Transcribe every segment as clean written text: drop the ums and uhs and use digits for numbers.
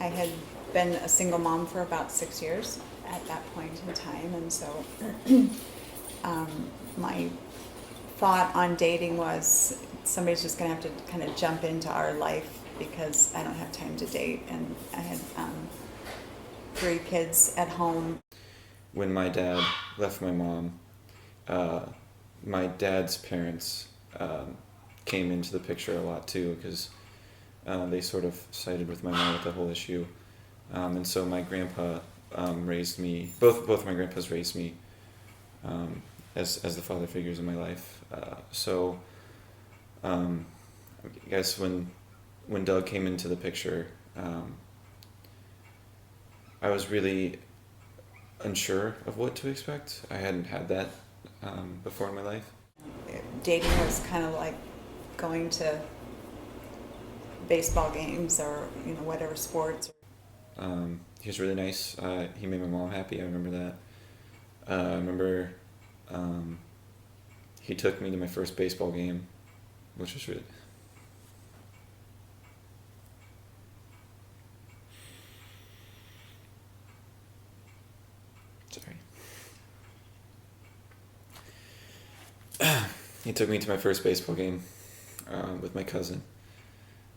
I had been a single mom for about 6 years at that point in time, and so my thought on dating was somebody's just going to have to kind of jump into our life because I don't have time to date, and I had 3 kids at home. When my dad left my mom, my dad's parents came into the picture a lot too, because they sort of sided with my mom with the whole issue. And so my grandpa raised me, both my grandpas raised me as the father figures in my life. I guess when Doug came into the picture, I was really unsure of what to expect. I hadn't had that before in my life. Dating was kind of like going to baseball games or whatever sports. He was really nice. He made my mom happy. I remember that. I remember he took me to my first baseball game, which was really. Sorry. He took me to my first baseball game with my cousin,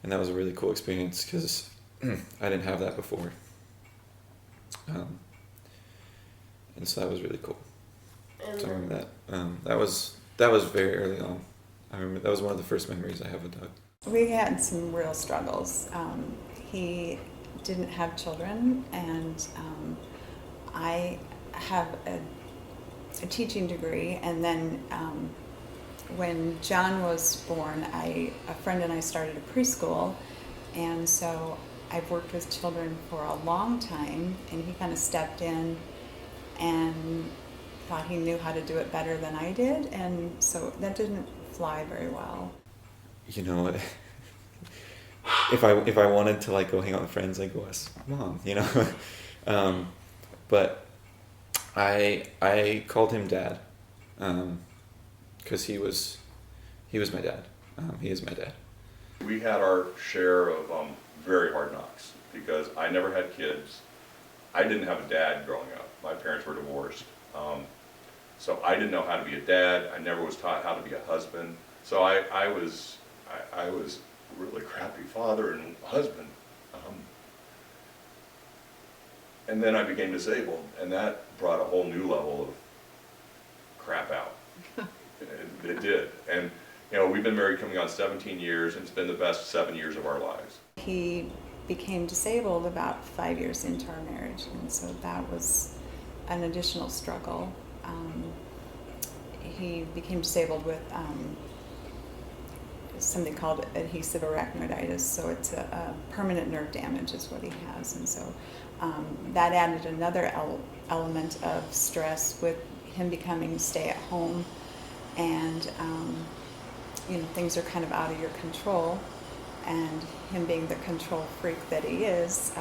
and that was a really cool experience because I didn't have that before, and so that was really cool. So I remember that. That was very early on. I remember that was one of the first memories I have with Doug. We had some real struggles. He didn't have children, and I have a teaching degree, and then when John was born, a friend and I started a preschool, and so I've worked with children for a long time, and he kind of stepped in and thought he knew how to do it better than I did, and so that didn't fly very well. You know, if I wanted to like go hang out with friends, I'd go ask Mom. But I called him Dad, because he was my dad. He is my dad. We had our share of very hard knocks because I never had kids. I didn't have a dad growing up. My parents were divorced. So I didn't know how to be a dad. I never was taught how to be a husband. So I was a really crappy father and husband. And then I became disabled, and that brought a whole new level of crap out. It did. And we've been married coming on 17 years, and it's been the best 7 years of our lives. He became disabled about 5 years into our marriage, and so that was an additional struggle. He became disabled with something called adhesive arachnoiditis, so it's a permanent nerve damage is what he has, and so that added another element of stress with him becoming stay-at-home, and things are kind of out of your control, and him being the control freak that he is,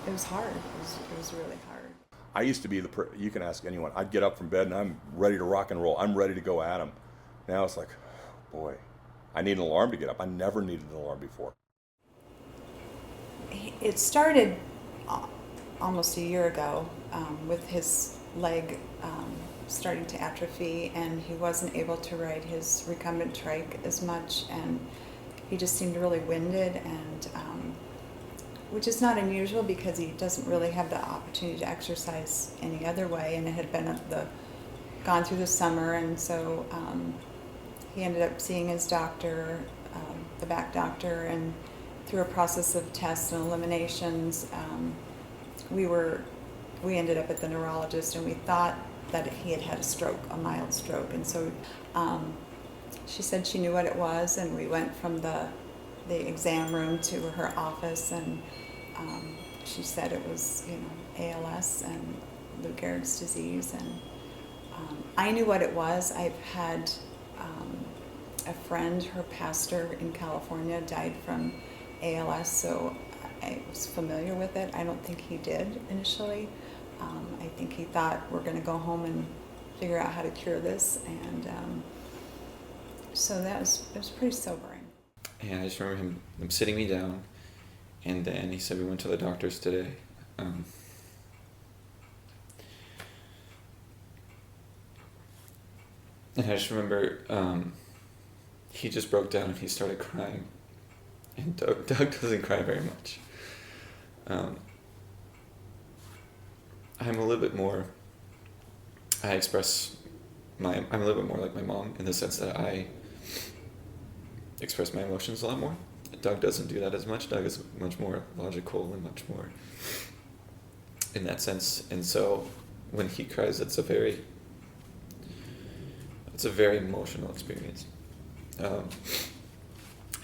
it was hard. It was really hard. I used to be you can ask anyone, I'd get up from bed and I'm ready to rock and roll. I'm ready to go at him. Now it's like, boy, I need an alarm to get up. I never needed an alarm before. It started almost a year ago with his leg starting to atrophy, and he wasn't able to ride his recumbent trike as much, and he just seemed really winded, and which is not unusual because he doesn't really have the opportunity to exercise any other way, and it had been gone through the summer, and so he ended up seeing his doctor, the back doctor, and through a process of tests and eliminations, we ended up at the neurologist, and we thought that he had had a stroke, a mild stroke, and so she said she knew what it was, and we went from the exam room to her office, and she said it was ALS and Lou Gehrig's disease, and I knew what it was. I've had a friend, her pastor in California, died from ALS, so I was familiar with it. I don't think he did initially. I think he thought we're going to go home and figure out how to cure this, and so it was pretty sobering. And I just remember him sitting me down, And then he said we went to the doctors today. And I just remember he just broke down and he started crying. And Doug doesn't cry very much. I'm a little bit more, I'm a little bit more like my mom in the sense that I express my emotions a lot more. Doug doesn't do that as much. Doug is much more logical and much more in that sense. And so when he cries, it's a very emotional experience.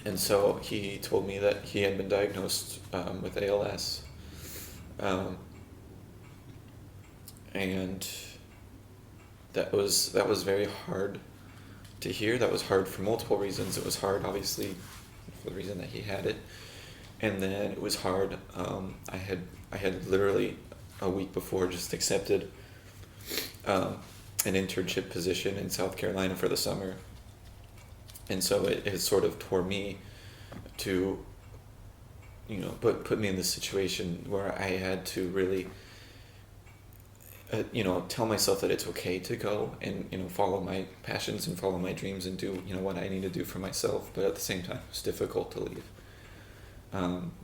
And so he told me that he had been diagnosed with ALS. And that was very hard to hear. That was hard for multiple reasons. It was hard, obviously, for the reason that he had it, and then it was hard. I had literally a week before just accepted an internship position in South Carolina for the summer, and so it sort of tore me to, put me in this situation where I had to really. Tell myself that it's okay to go and, follow my passions and follow my dreams and do, what I need to do for myself. But at the same time, it's difficult to leave.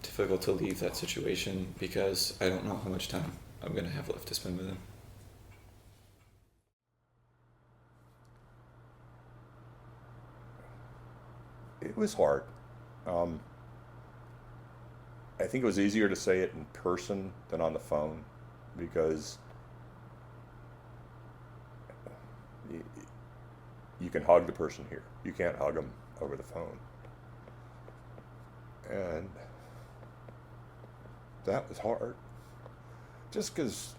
Difficult to leave that situation because I don't know how much time I'm going to have left to spend with him. It was hard. I think it was easier to say it in person than on the phone because you can hug the person here. You can't hug them over the phone. And that was hard. Just because,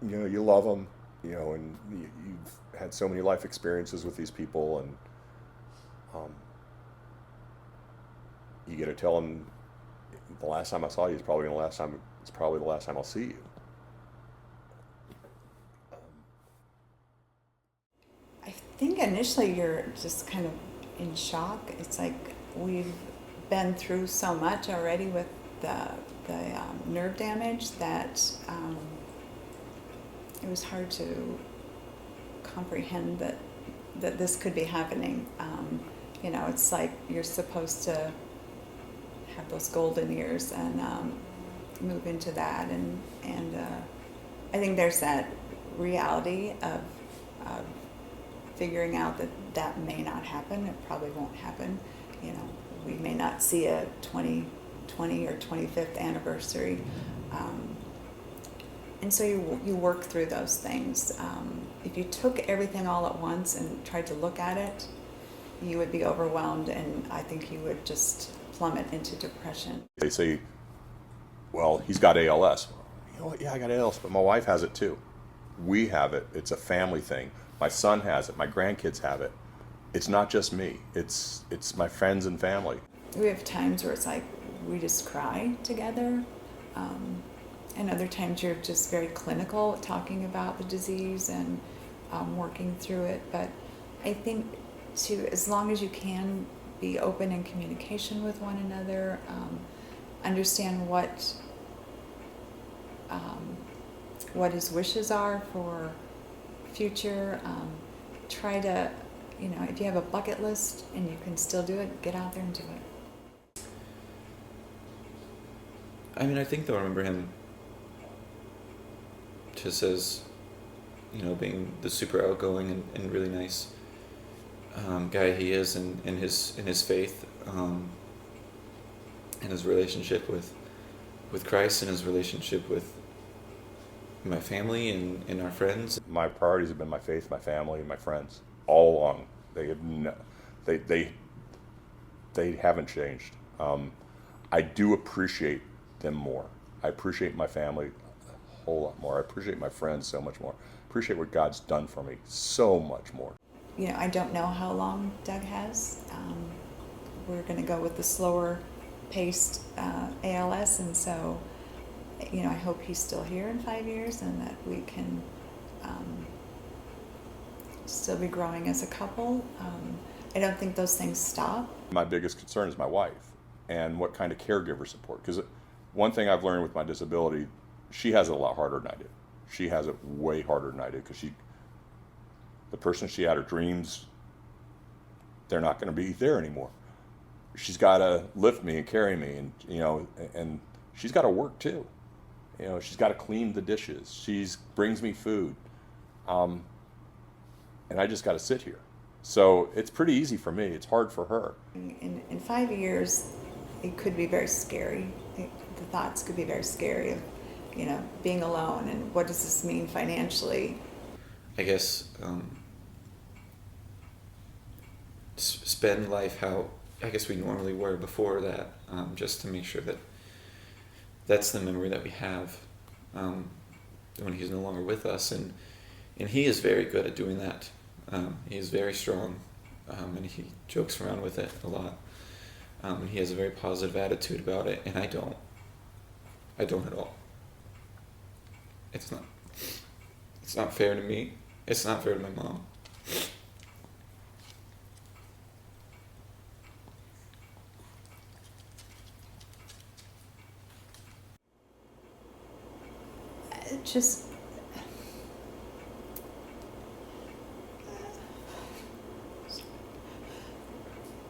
you love them, and you've had so many life experiences with these people, and you get to tell them the last time I saw you is probably the last time I'll see you. I think initially you're just kind of in shock. It's like we've been through so much already with the nerve damage that it was hard to comprehend that this could be happening. It's like you're supposed to have those golden years and move into that, and I think there's that reality of figuring out that may not happen. It probably won't happen. We may not see a 2020 or 25th anniversary. And so you work through those things. If you took everything all at once and tried to look at it, you would be overwhelmed, and I think you would just plummet into depression. They say, well, he's got ALS. You know what? Yeah, I got ALS, but my wife has it too. We have it. It's a family thing. My son has it. My grandkids have it. It's not just me. It's my friends and family. We have times where it's like we just cry together, and other times you're just very clinical, talking about the disease and working through it. But I think as long as you can be open in communication with one another, understand what his wishes are for future, try to, if you have a bucket list and you can still do it, get out there and do it. I think they'll remember him just as, being the super outgoing and really nice guy he is in his faith, and his relationship with Christ, and his relationship with my family and our friends. My priorities have been my faith, my family, and my friends all along. They haven't changed. I do appreciate them more. I appreciate my family a whole lot more. I appreciate my friends so much more. I appreciate what God's done for me so much more. I don't know how long Doug has. We're going to go with the slower paced ALS, and so I hope he's still here in 5 years and that we can still be growing as a couple. I don't think those things stop. My biggest concern is my wife and what kind of caregiver support, because one thing I've learned with my disability, she has it a lot harder than I did. She has it way harder than I did because the person she had her dreams, they're not going to be there anymore. She's got to lift me and carry me, and and she's got to work too. She's got to clean the dishes. She brings me food, and I just got to sit here. So it's pretty easy for me. It's hard for her. In 5 years, it could be very scary. The thoughts could be very scary of, being alone, and what does this mean financially? I guess spend life how I guess we normally were before that, just to make sure that that's the memory that we have when he's no longer with us, and he is very good at doing that. He is very strong, and he jokes around with it a lot. And he has a very positive attitude about it, and I don't at all. It's not fair to me. It's not fair to my mom. It just,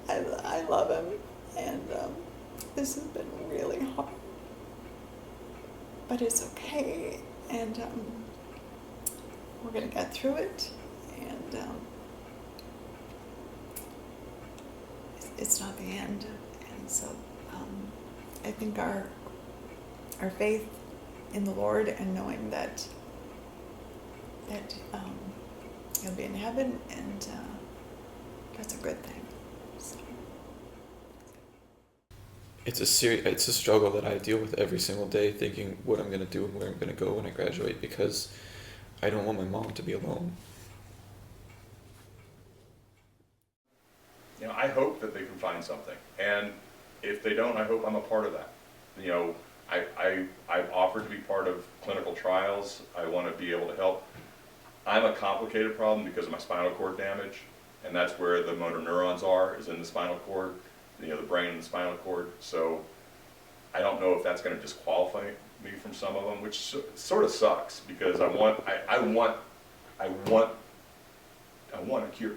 I love him, and this has been really hard, but it's okay, and we're gonna get through it, and it's not the end, and so I think our faith in the Lord, and knowing that he'll be in heaven, and that's a good thing. So. It's a struggle that I deal with every single day, thinking what I'm going to do and where I'm going to go when I graduate, because I don't want my mom to be alone. I hope that they can find something, and if they don't, I hope I'm a part of that. I've offered to be part of clinical trials. I want to be able to help. I'm a complicated problem because of my spinal cord damage, and that's where the motor neurons is in the spinal cord, the brain and the spinal cord. So I don't know if that's going to disqualify me from some of them, which sort of sucks, because I want a cure.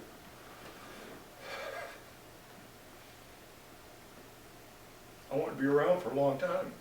I want to be around for a long time.